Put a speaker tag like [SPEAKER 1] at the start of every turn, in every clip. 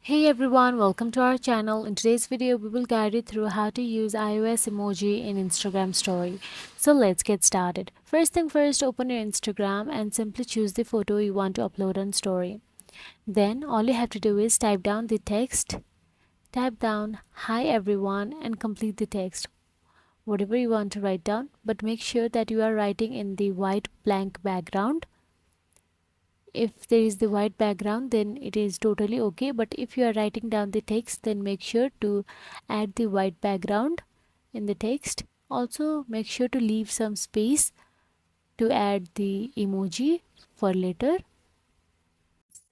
[SPEAKER 1] Hey everyone, welcome to our channel. In today's video, we will guide you through how to use iOS emoji in Instagram story. So let's get started. First thing first, open your Instagram and simply choose the photo you want to upload on story. Then all you have to do is type down the text, type down hi everyone and complete the text. Whatever you want to write down, but make sure that you are writing in the white blank background. If there is the white background, then it is totally okay, but if you are writing down the text, then make sure to add the white background in the text. Also make sure to leave some space to add the emoji for later.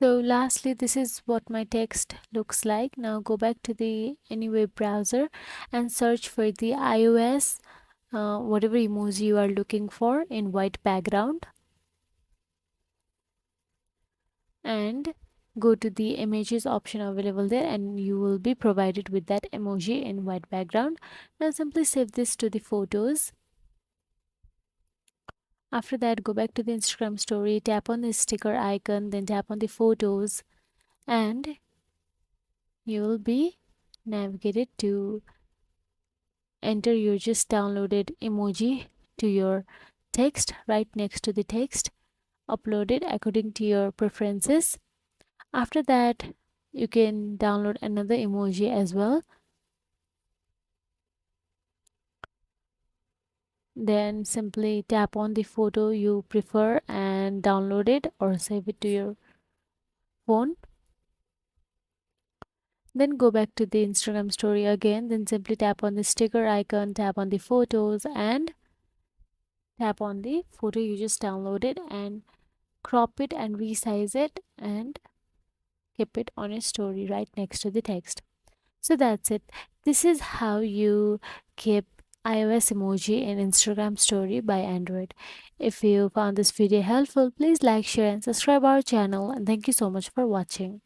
[SPEAKER 1] So lastly, this is what my text looks like. Now go back to the any web browser and search for the iOS whatever emoji you are looking for in white background, and go to the images option available there, and you will be provided with that emoji in white background. Now simply save this to the photos. After that, go back to the Instagram story, tap on the sticker icon, then tap on the photos, and you will be navigated to enter your just downloaded emoji to your text. Right next to the text, upload it according to your preferences. After that, you can download another emoji as well. Then simply tap on the photo you prefer and download it or save it to your phone. Then go back to the Instagram story again. Then simply tap on the sticker icon, tap on the photos, and tap on the photo you just downloaded and crop it and resize it and keep it on your story right next to the text. So that's it. This is how you keep iOS emoji in Instagram story by Android. If you found this video helpful, please like, share and subscribe our channel, and thank you so much for watching.